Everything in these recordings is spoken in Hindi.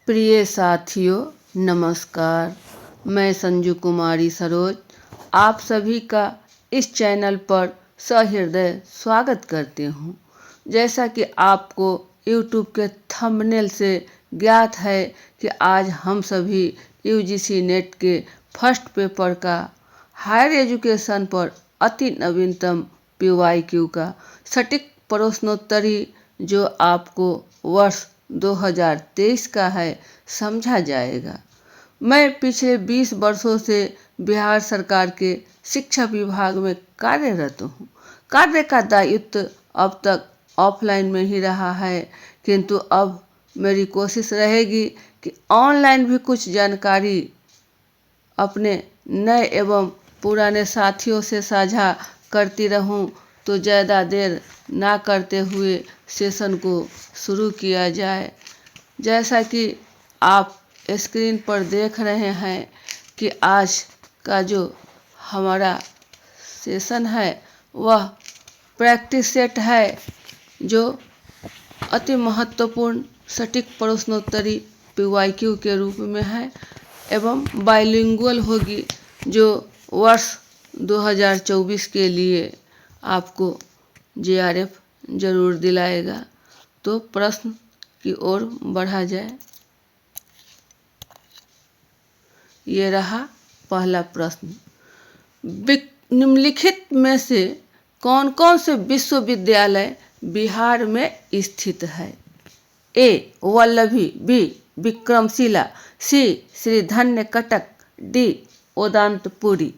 प्रिय साथियों, नमस्कार। मैं संजू कुमारी सरोज आप सभी का इस चैनल पर सहृदय स्वागत करती हूँ। जैसा कि आपको YouTube के थंबनेल से ज्ञात है कि आज हम सभी UGC नेट के फर्स्ट पेपर का हायर एजुकेशन पर अति नवीनतम PYQ का सटीक प्रश्नोत्तरी जो आपको वर्ष 2023 का है समझा जाएगा। मैं पिछले 20 वर्षों से बिहार सरकार के शिक्षा विभाग में कार्यरत हूँ। कार्य का दायित्व अब तक ऑफलाइन में ही रहा है, किंतु अब मेरी कोशिश रहेगी कि ऑनलाइन भी कुछ जानकारी अपने नए एवं पुराने साथियों से साझा करती रहूं। तो ज़्यादा देर ना करते हुए सेशन को शुरू किया जाए। जैसा कि आप स्क्रीन पर देख रहे हैं कि आज का जो हमारा सेशन है वह प्रैक्टिस सेट है, जो अति महत्वपूर्ण सटीक प्रश्नोत्तरी PYQ के रूप में है एवं बाइलिंगुअल होगी, जो वर्ष 2024 के लिए आपको JRF जरूर दिलाएगा। तो प्रश्न की ओर बढ़ा जाए। ये रहा पहला प्रश्न। निम्नलिखित में से कौन कौन से विश्वविद्यालय बिहार में स्थित है? A. Vallabhi, B. Vikramshila, C. श्रीधन्य Cuttack, D. ओदांतपुरी।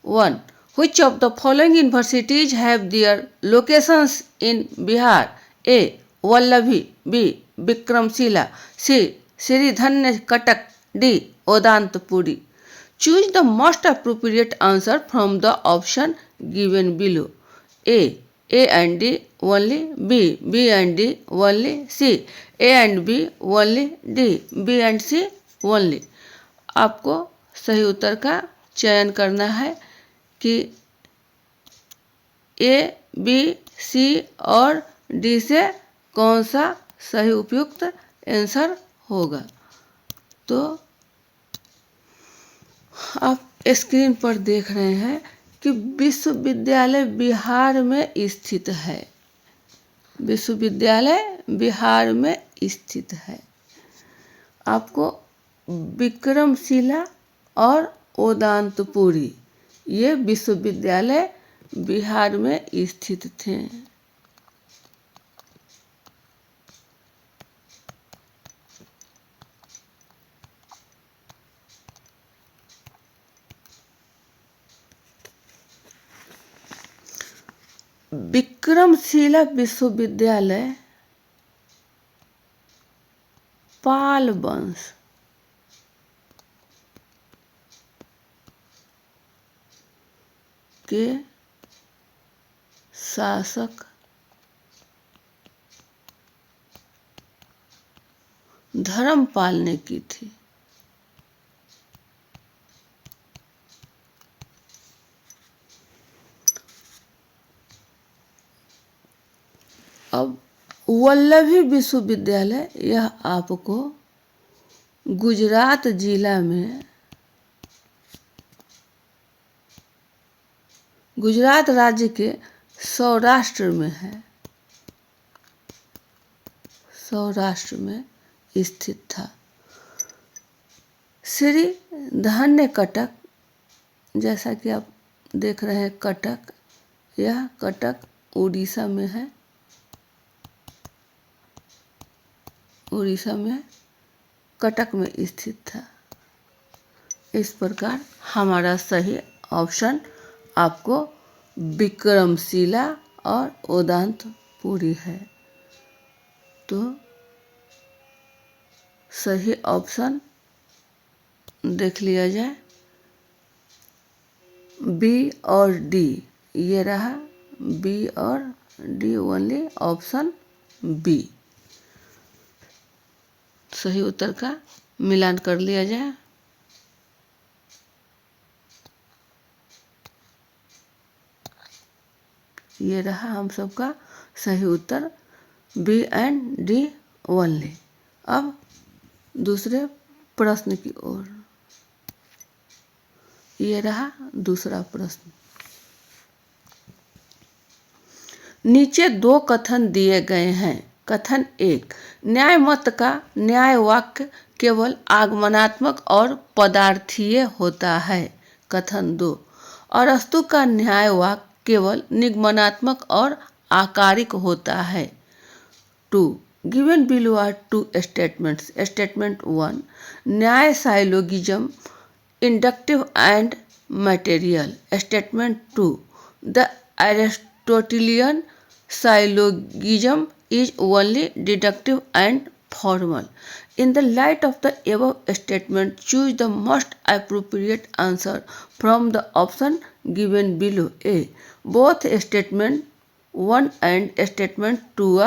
1. Which of the following universities have their locations in Bihar? A. Vallabhi, B. Vikramshila, C. श्रीधन्य Cuttack, D. ओदांतपुरी। Choose the most appropriate answer from the option given below. A and D only, B and D only, C A and B only, D B and C only। आपको सही उत्तर का चयन करना है कि A, B, C और D से कौन सा सही उपयुक्त आंसर होगा। तो आप स्क्रीन पर देख रहे हैं कि विश्वविद्यालय बिहार में स्थित है। विश्वविद्यालय बिहार में स्थित है। आपको विक्रमशिला और ओदांतपुरी ये विश्वविद्यालय बिहार में स्थित थे। विक्रमशिला विश्वविद्यालय पाल वंश के शासक धर्मपाल ने की थी। अब वल्लभी विश्वविद्यालय यह आपको गुजरात जिला में, गुजरात राज्य के सौराष्ट्र में है, सौराष्ट्र में स्थित था। श्री धन्य कटक, जैसा कि आप देख रहे हैं कटक, यह कटक उड़ीसा में है। उड़ीसा में कटक में स्थित था। इस प्रकार हमारा सही ऑप्शन आपको विक्रमशिला और ओदांतपुरी है। तो सही ऑप्शन देख लिया जाए। B और D, ये रहा B और D ओनली, ऑप्शन B। सही उत्तर का मिलान कर लिया जाए। ये रहा हम सबका सही उत्तर B and D ओनली। अब दूसरे प्रश्न की ओर। ये रहा दूसरा प्रश्न। नीचे दो कथन दिए गए हैं। कथन 1, न्याय मत का न्याय वाक्य केवल आगमनात्मक और पदार्थीय होता है। कथन 2, अरस्तु का न्याय वाक्य केवल निगमनात्मक और आकारिक होता है। 2. Given below are two statements. Statement 1, न्याय साइलोगिज्म inductive and material. Statement 2, the Aristotelian syllogism is only deductive and formal. In the light of the above statement, choose the most appropriate answer from the option given below. A. Both statement 1 and statement 2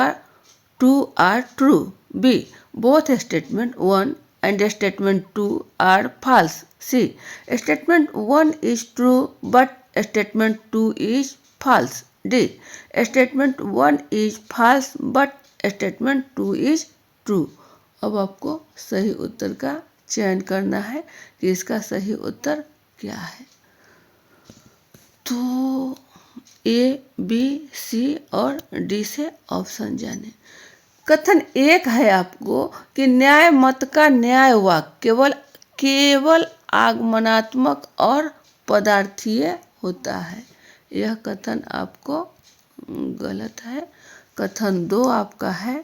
are true. B. Both statement 1 and statement 2 are false. C. Statement 1 is true but statement 2 is false. D. Statement 1 is false but statement 2 is true. अब आपको सही उत्तर का चयन करना है कि इसका सही उत्तर क्या है। तो ए, बी, सी और डी से ऑप्शन जाने। कथन 1 है आपको कि न्याय मत का न्याय वाक्य केवल आगमनात्मक और पदार्थीय होता है। यह कथन आपको गलत है। कथन 2 आपका है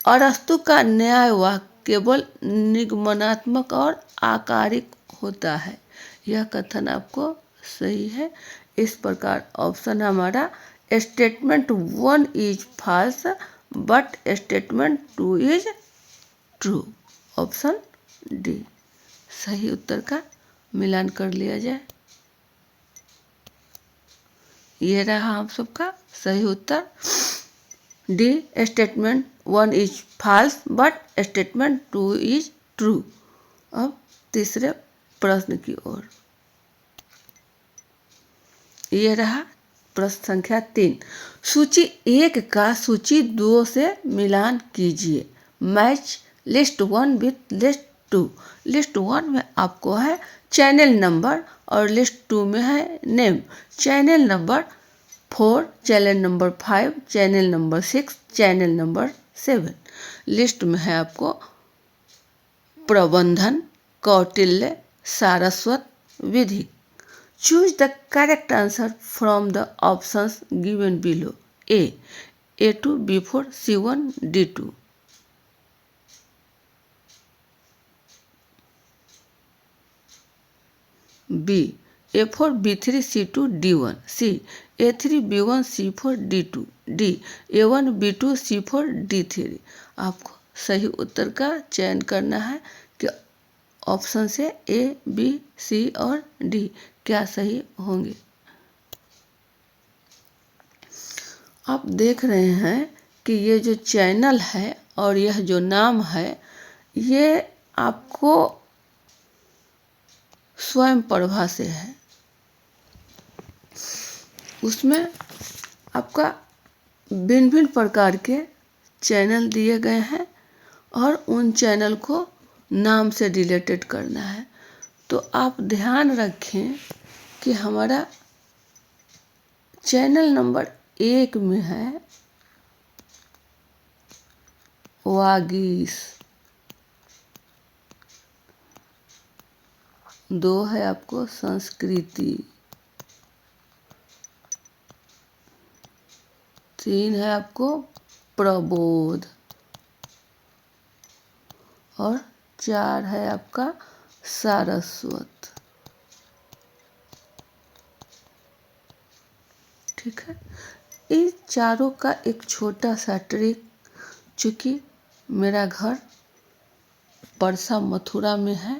अरस्तु का न्याय वाक्य केवल निगमनात्मक और आकारिक होता है। यह कथन आपको सही है। इस प्रकार ऑप्शन हमारा statement 1 is false but statement 2 is true. Option D सही उत्तर का मिलान कर लिया जाए। ये रहा आप सबका सही उत्तर। D statement 1 is false but statement 2 is true. अब तीसरे प्रश्न की ओर। ये रहा प्रश्न संख्या 3। सूची 1 का सूची 2 से मिलान कीजिए। Match list 1 with list 2। List 1 में आपको है चैनल नंबर और लिस्ट 2 में है name. Channel number 4, channel number 5, channel number 6, channel number 7। List में है आपको प्रबंधन, कौटिल्य, सारस्वत, विधि। Choose the correct answer from the options given below. A. A2, B4, C1, D2. B. A4, B3, C2, D1. C. A3, B1, C4, D2. D. A1, B2, C4, D3. आपको सही उत्तर का चयन करना है कि ऑप्शन से ए, बी, सी और डी क्या सही होंगे। आप देख रहे हैं कि ये जो चैनल है और यह जो नाम है ये आपको स्वयं प्रभा से है। उसमें आपका भिन्न भिन्न प्रकार के चैनल दिए गए हैं और उन चैनल को नाम से रिलेटेड करना है। तो आप ध्यान रखें कि हमारा चैनल नंबर 1 में है वागीश, 2 है आपको संस्कृति, 3 है आपको प्रबोध और 4 है आपका सारस्वत। ठीक है। इन चारों का एक छोटा सा ट्रिक, चूँकि मेरा घर परसा मथुरा में है,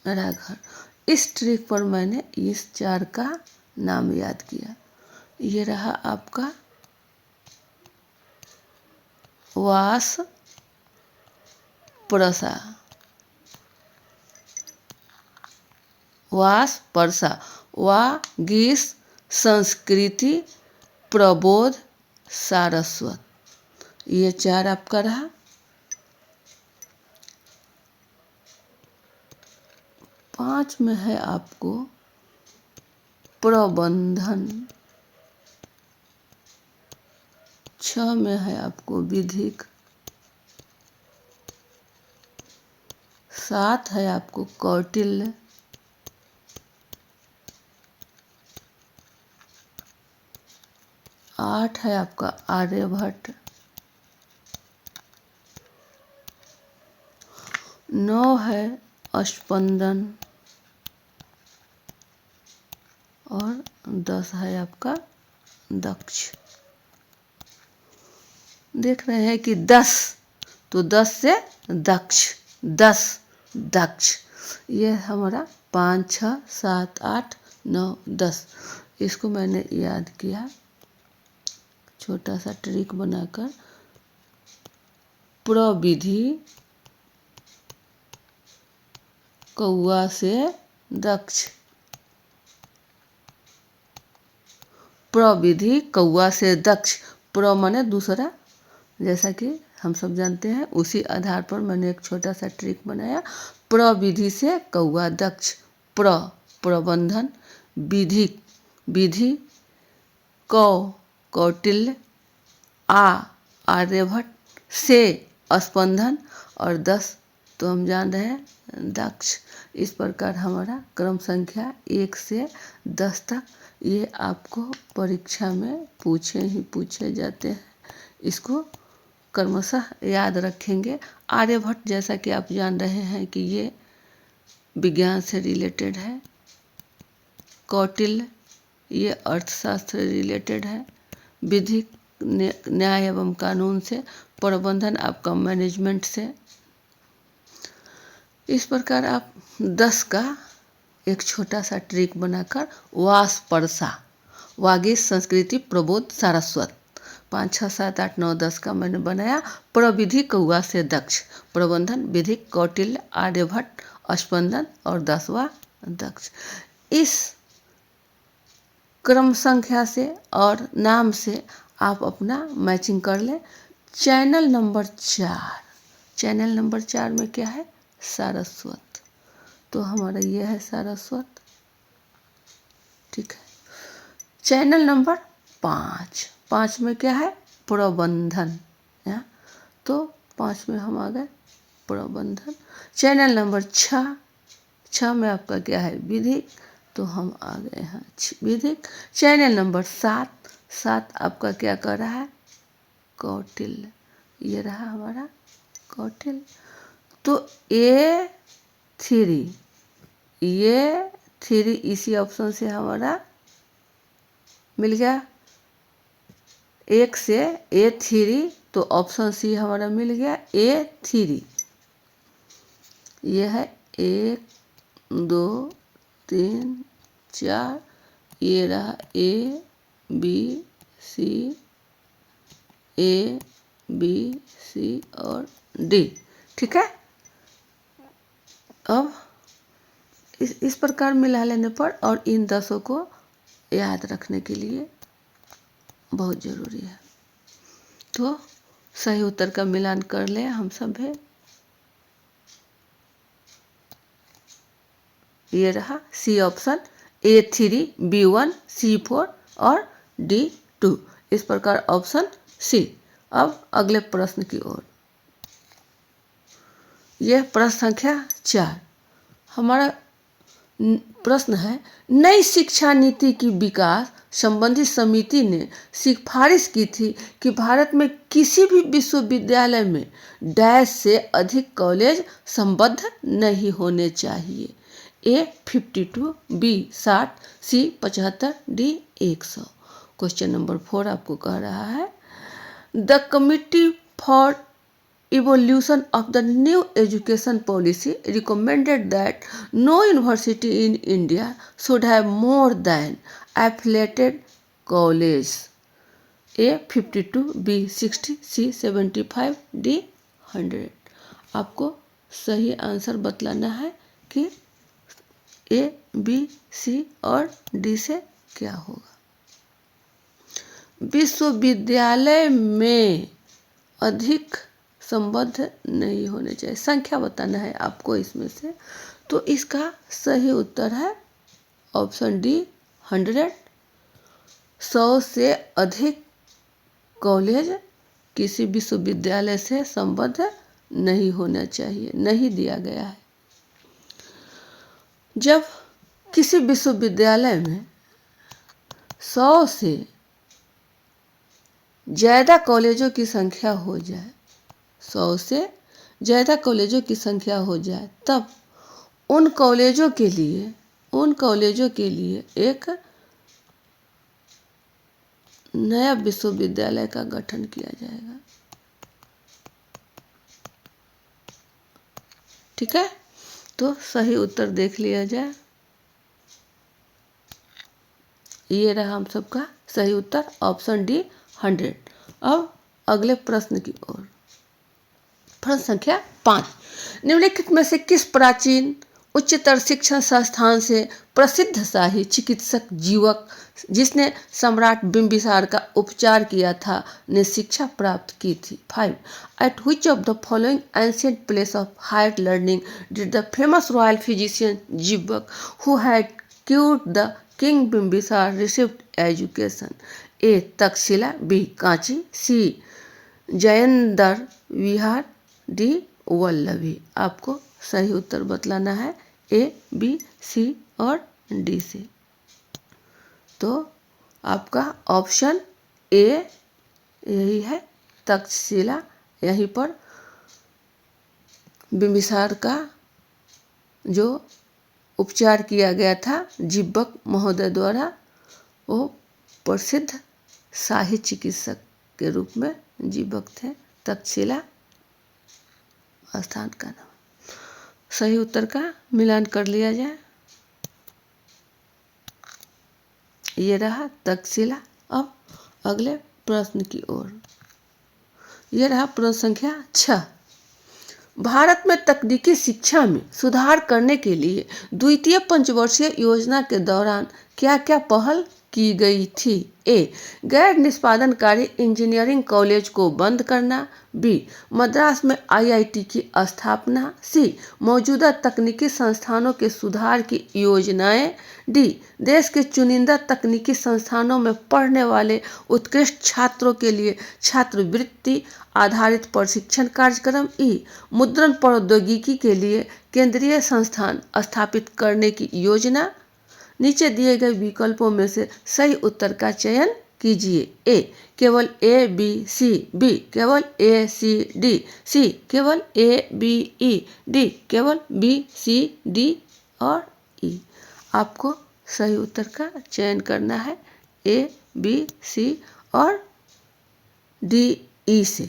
मेरा घर, इस ट्रिक पर मैंने इस 4 का नाम याद किया। ये रहा आपका वास परसा, वास परसा, वागीश, संस्कृति, प्रबोध, सारस्वत। ये 4 आपका रहा। 5 में है आपको प्रबंधन, 6 में है आपको विधिक, 7 है आपको कौटिल्य, 8 है आपका आर्यभट्ट, 9 है अष्टपंदन और 10 है आपका दक्ष। देख रहे हैं कि 10, तो 10 से दक्ष, 10 दक्ष। ये हमारा 5, 6, 7, 8, 9, 10। इसको मैंने याद किया छोटा सा ट्रिक बनाकर। प्रविधि कौआ से दक्ष, प्रविधि कौआ से दक्ष। प्र माने दूसरा, जैसा कि हम सब जानते हैं, उसी आधार पर मैंने एक छोटा सा ट्रिक बनाया। प्रविधि से कौआ दक्ष, प्र प्रबंधन, विधिक विधि, कौटिल्य, आर्यभट्ट, से स्पंदन और 10 तो हम जान रहे हैं दक्ष। इस प्रकार हमारा क्रम संख्या 1 से 10 तक ये आपको परीक्षा में पूछे जाते हैं। इसको क्रमशः याद रखेंगे। आर्यभट्ट जैसा कि आप जान रहे हैं कि ये विज्ञान से रिलेटेड है। कौटिल्य ये अर्थशास्त्र रिलेटेड है। विधिक न्याय एवं कानून से, प्रबंधन आपका मैनेजमेंट से। इस प्रकार आप 10 का एक छोटा सा ट्रिक बनाकर वासपर्शा, वागीश, संस्कृति, प्रबोध, सारस्वत, 5, 6, 7, 8, 9, 10 का मैंने बनाया। प्रविधि कौआ से दक्ष, प्रबंधन, विधिक, कौटिल्य, आर्यभट्ट, स्पंदन और 10वां दक्ष। इस क्रम संख्या से और नाम से आप अपना मैचिंग कर लें। चैनल नंबर 4, चैनल नंबर 4 में क्या है? सारस्वत। तो हमारा ये है सारस्वत, ठीक है। चैनल नंबर 5, 5 में क्या है? प्रबंधन। तो 5 में हम आ गए प्रबंधन। चैनल नंबर 6, 6 में आपका क्या है? विधिक, तो हम आ गए हैं विधिक। चैनल नंबर 7, 7 आपका क्या कर रहा है? कौटिल्य। ये रहा हमारा कौटिल्य। तो A3, ये 3 इसी ऑप्शन से हमारा मिल गया। 1 से A3, तो ऑप्शन सी हमारा मिल गया A3। ये है 1, 2, 3, 4, ये रहा A, B, C, A, B, C और D, ठीक है। अब इस प्रकार मिला लेने पर और इन 10 को याद रखने के लिए बहुत ज़रूरी है। तो सही उत्तर का मिलान कर लें हम सब है। ये रहा C option, A3, B1, C4 और D2। इस प्रकार ऑप्शन सी। अब अगले प्रश्न की ओर। यह प्रश्न संख्या 4 हमारा प्रश्न है। नई शिक्षा नीति की विकास संबंधी समिति ने सिफारिश की थी कि भारत में किसी भी विश्वविद्यालय में डैश से अधिक कॉलेज संबद्ध नहीं होने चाहिए। A 52, B 60, C 75, D 100। Question number 4 आपको कह रहा है, the committee for evolution of the new education policy recommended that no university in India should have more than affiliated colleges. A 52, B 60, C 75, D 100। आपको सही आंसर बतलाना है कि A, B, C और D से क्या होगा। विश्वविद्यालय में अधिक संबद्ध नहीं होने चाहिए। संख्या बताना है आपको इसमें से, तो इसका सही उत्तर है ऑप्शन डी 100। 100 से अधिक कॉलेज किसी विश्वविद्यालय से संबद्ध नहीं होना चाहिए, नहीं दिया गया है। जब किसी विश्वविद्यालय में 100 से ज़्यादा कॉलेजों की संख्या हो जाए, 100 से ज़्यादा कॉलेजों की संख्या हो जाए, तब उन कॉलेजों के लिए एक नया विश्वविद्यालय का गठन किया जाएगा। ठीक है, तो सही उत्तर देख लिया जाए। ये रहा हम सबका सही उत्तर ऑप्शन डी 100। अब अगले प्रश्न की ओर। प्रश्न संख्या 5, निम्नलिखित में से किस प्राचीन उच्चतर शिक्षण संस्थान से प्रसिद्ध शाही चिकित्सक जीवक जिसने सम्राट बिंबिसार का उपचार किया था ने शिक्षा प्राप्त की थी? 5. At which of the following ancient place of higher learning did the famous royal physician Jivak, who had cured the king Bimbisar, received education? A. Takshashila, B. Kanchi, C. Jayandar Vihar, D. Vallabhi. आपको सही उत्तर बतलाना है ए, बी, सी और डी से। तो आपका ऑप्शन ए यही है, तक्षशिला। यहीं पर बिंबिसार का जो उपचार किया गया था जिब्बक महोदय द्वारा, वो प्रसिद्ध शाही चिकित्सक के रूप में जिब्बक थे। तक्षशिला स्थान का नाम। सही उत्तर का मिलान कर लिया जाए। ये रहा तक्षशिला। अब अगले प्रश्न की ओर। ये रहा प्रश्न संख्या 6, भारत में तकनीकी शिक्षा में सुधार करने के लिए द्वितीय पंचवर्षीय योजना के दौरान क्या क्या पहल की गई थी? ए. गैर निष्पादनकारी इंजीनियरिंग कॉलेज को बंद करना, बी. मद्रास में आईआईटी की स्थापना, सी. मौजूदा तकनीकी संस्थानों के सुधार की योजनाएं, डी. देश के चुनिंदा तकनीकी संस्थानों में पढ़ने वाले उत्कृष्ट छात्रों के लिए छात्रवृत्ति आधारित प्रशिक्षण कार्यक्रम, ई. मुद्रण प्रौद्योगिकी के लिए केंद्रीय संस्थान स्थापित करने की योजना। नीचे दिए गए विकल्पों में से सही उत्तर का चयन कीजिए। ए. केवल ए, बी, सी, बी. केवल ए, सी, डी, सी. केवल ए, बी, ई, डी. केवल बी, सी, डी और ई। आपको सही उत्तर का चयन करना है ए, बी, सी और डी, ई से।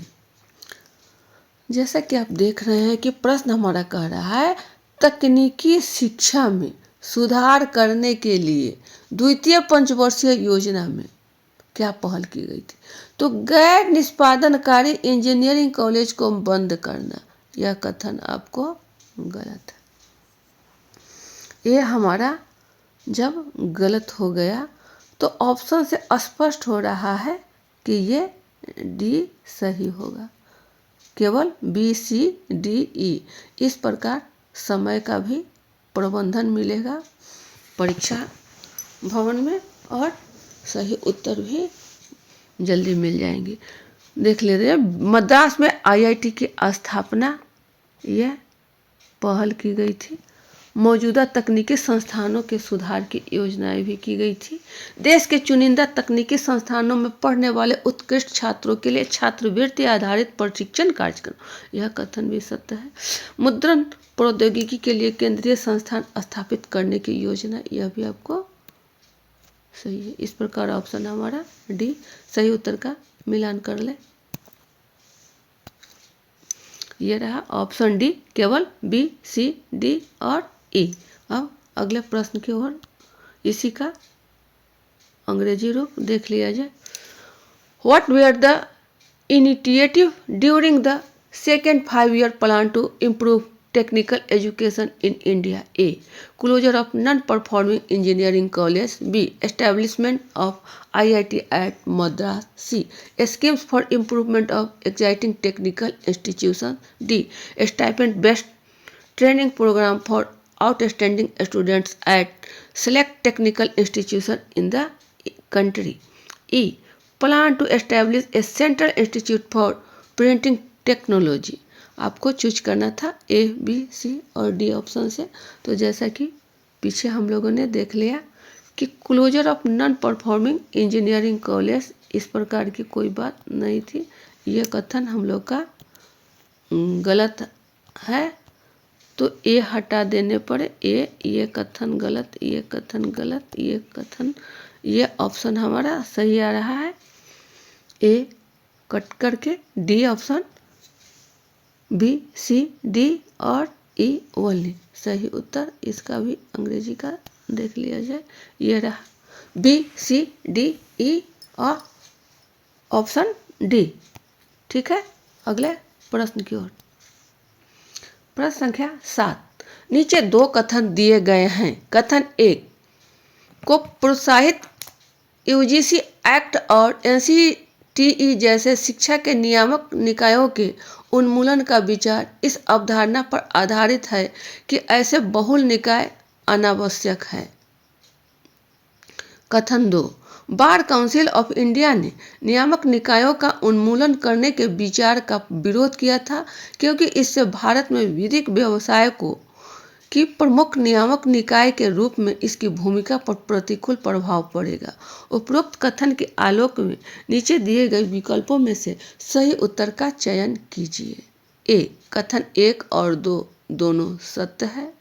जैसा कि आप देख रहे हैं कि प्रश्न हमारा कह रहा है तकनीकी शिक्षा में सुधार करने के लिए द्वितीय पंचवर्षीय योजना में क्या पहल की गई थी? तो गैर निष्पादनकारी इंजीनियरिंग कॉलेज को बंद करना, यह कथन आपको गलत है। ये हमारा जब गलत हो गया तो ऑप्शन से स्पष्ट हो रहा है कि ये डी सही होगा। केवल बी, सी, डी, ई। इस प्रकार समय का भी प्रबंधन मिलेगा परीक्षा भवन में और सही उत्तर भी जल्दी मिल जाएंगे। देख लेते हैं, मद्रास में आईआईटी की स्थापना यह पहल की गई थी। मौजूदा तकनीकी संस्थानों के सुधार की योजनाएं भी की गई थी। देश के चुनिंदा तकनीकी संस्थानों में पढ़ने वाले उत्कृष्ट छात्रों के लिए छात्रवृत्ति आधारित प्रशिक्षण कार्यक्रम, यह कथन भी सत्य है। मुद्रण प्रौद्योगिकी के लिए केंद्रीय संस्थान स्थापित करने की योजना, यह भी आपको सही है। इस प्रकार ऑप्शन हमारा डी सही उत्तर का मिलान कर ले। ये रहा ऑप्शन डी, केवल बी, सी, डी और ई। अब अगले प्रश्न की ओर। इसी का अंग्रेजी रूप देख लिया जाए। What where the initiative during the second 5-year plan to improve technical education in India? A. Closure of non-performing engineering college. B. Establishment of IIT at Madras. C. Schemes for improvement of existing technical institutions. D. Stipend-based training program for outstanding students at select technical institutions in the country. E. Plan to establish a central institute for printing technology. आपको चूज करना था ए, बी, सी और डी ऑप्शन से. तो जैसा कि पीछे हम लोगों ने देख लिया कि closure of non performing engineering college इस प्रकार की कोई बात नहीं थी. यह कथन हम लोग का गलत है, तो ए हटा देने पर ये कथन गलत, ये कथन गलत, ये कथन, ये ऑप्शन हमारा सही आ रहा है. ए कट करके डी ऑप्शन, बी, सी, डी और ई ओनली सही उत्तर. इसका भी अंग्रेजी का देख लिया जाए. ये रहा बी, सी, डी, ई और ऑप्शन डी. ठीक है, अगले प्रश्न की ओर. प्रश्न संख्या 7. नीचे 2 कथन दिए गए हैं. कथन 1 को प्रोत्साहित यूजीसी एक्ट और एनसीटीई जैसे शिक्षा के नियामक निकायों के उन्मूलन का विचार इस अवधारणा पर आधारित है कि ऐसे बहुल निकाय अनावश्यक है. कथन 2 बार काउंसिल ऑफ इंडिया ने नियामक निकायों का उन्मूलन करने के विचार का विरोध किया था क्योंकि इससे भारत में विधिक व्यवसाय को कि प्रमुख नियामक निकाय के रूप में इसकी भूमिका पर प्रतिकूल प्रभाव पड़ेगा. उपरोक्त कथन के आलोक में नीचे दिए गए विकल्पों में से सही उत्तर का चयन कीजिए. ए. कथन 1 और 2 दोनों सत्य है.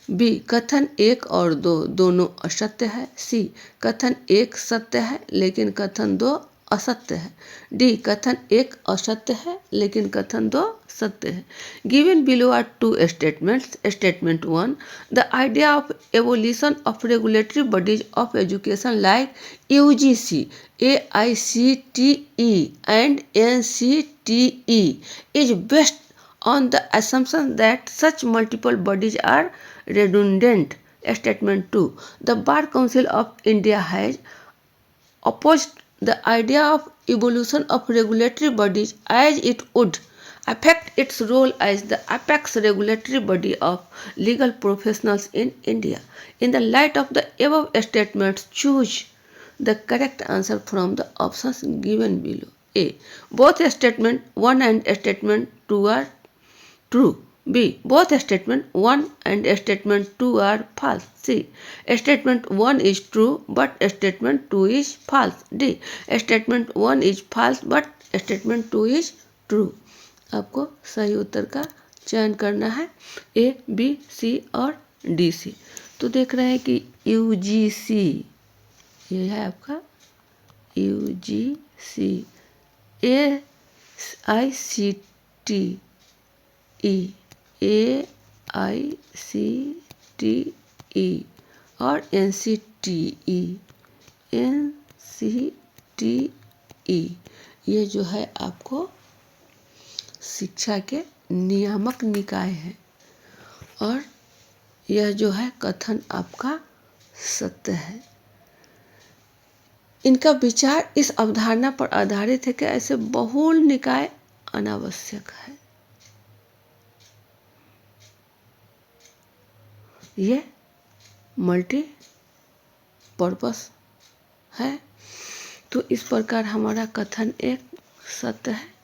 बी. कथन 1 और 2 दोनों असत्य है. सी. कथन 1 सत्य है लेकिन कथन 2 असत्य है. डी. कथन 1 असत्य है लेकिन कथन 2 सत्य है. Given below are 2 statements. Statement 1 the idea of evolution of regulatory bodies of education like UGC, AICTE and NCTE is based on the assumption that such multiple bodies are redundant. Statement 2 the Bar Council of India has opposed the idea of evolution of regulatory bodies as it would affect its role as the apex regulatory body of legal professionals in India. In the light of the above statements, choose the correct answer from the options given below. A. Both statement 1 and statement 2 are true. B. Both statement 1 and statement 2 are false. C. Statement 1 is true but statement 2 is false. D. Statement 1 is false but statement 2 is true. आपको सही उत्तर का चयन करना है. ए, बी, सी और डी सी. तो देख रहे हैं कि यूजीसी ये है आपका यूजीसी, AICTE और NCTE ये जो है आपको शिक्षा के नियामक निकाय है और यह जो है कथन आपका सत्य है. इनका विचार इस अवधारणा पर आधारित है कि ऐसे बहुल निकाय अनावश्यक है. ये मल्टी पर्पस है. तो इस प्रकार हमारा कथन 1 सत्य है.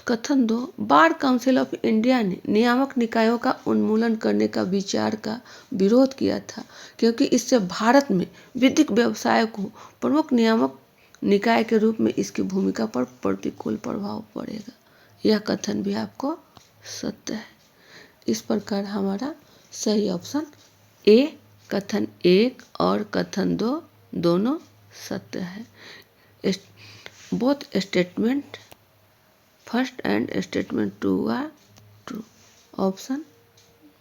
कथन 2 बार काउंसिल ऑफ इंडिया ने नियामक निकायों का उन्मूलन करने का विचार का विरोध किया था क्योंकि इससे भारत में विधिक व्यवसाय को प्रमुख नियामक निकाय के रूप में इसकी भूमिका पर प्रतिकूल प्रभाव पड़ेगा. यह कथन भी आपको सत्य है. इस प्रकार हमारा सही ऑप्शन ए कथन 1 और कथन 2 दोनों सत्य है. Both statement first and statement 2 are true. Option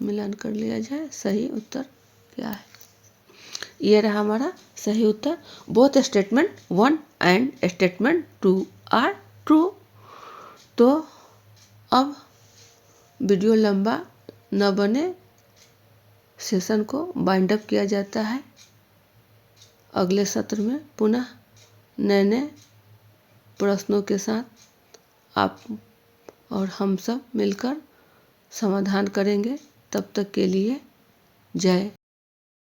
मिलान कर लिया जाए. सही उत्तर क्या है? ये रहा हमारा सही उत्तर. Both statement 1 and statement 2 are true. तो अब वीडियो लंबा न बने सेशन को बाइंड अप किया जाता है। अगले सत्र में पुनः नए नए प्रश्नों के साथ आप और हम सब मिलकर समाधान करेंगे। तब तक के लिए जय